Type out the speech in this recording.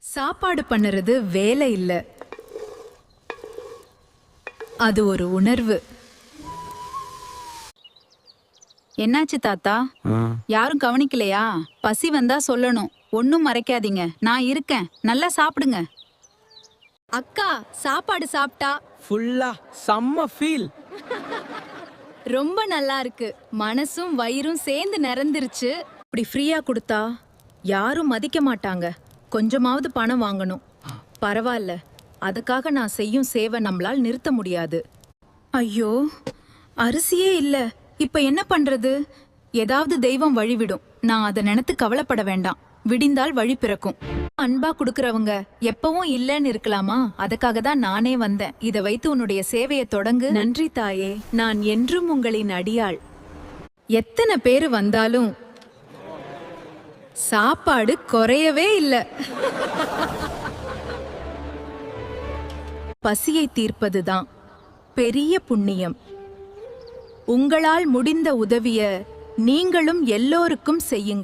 சாப்பாடு பண்ணுறது வேலை இல்ல, அது ஒரு உணர்வு. என்னாச்சு தாத்தா? யாரும் கவனிக்கலையா? பசி வந்தா சொல்லணும், ஒன்னும் மறைக்காதீங்க. நான் இருக்கேன், நல்லா சாப்பிடுங்க. அக்கா சாப்பாடு சாப்பிட்டா ஃபுல்லா செம்ம ஃபீல். ரொம்ப நல்லா இருக்கு. மனசும் வயிறும் சேர்ந்து நிறைந்துருச்சு. இப்படி ஃப்ரீயா கொடுத்தா யாரும் மதிக்க மாட்டாங்க. கொஞ்சமாவது பணம் வாங்கணும். பரவாயில்ல, அதுக்காக நான் செய்யும் சேவை நம்மளால் நிறுத்த முடியாது. ஐயோ, அரிசியே இல்ல. இப்ப என்ன பண்றது? ஏதாவது தெய்வம் வழிவிடும். நான் அதை நினைத்து கவலைப்பட வேண்டாம். விடிந்தால் வழி பிறக்கும். அன்பா குடுக்கறவங்க எப்பவும் இல்லன்னு இருக்கலாமா? அதுக்காக தான் நானே வந்தேன். இதை வைத்து உன்னுடைய சேவையை தொடங்கு. நன்றி தாயே, நான் என்றும் உங்களின் அடியாள். எத்தனை பேரு வந்தாலும் சாப்பாடு குறையவே இல்ல. பசியை தீர்ப்பதுதான் பெரிய புண்ணியம். உங்களால் முடிந்த உதவிய நீங்களும் எல்லோருக்கும் செய்யுங்க.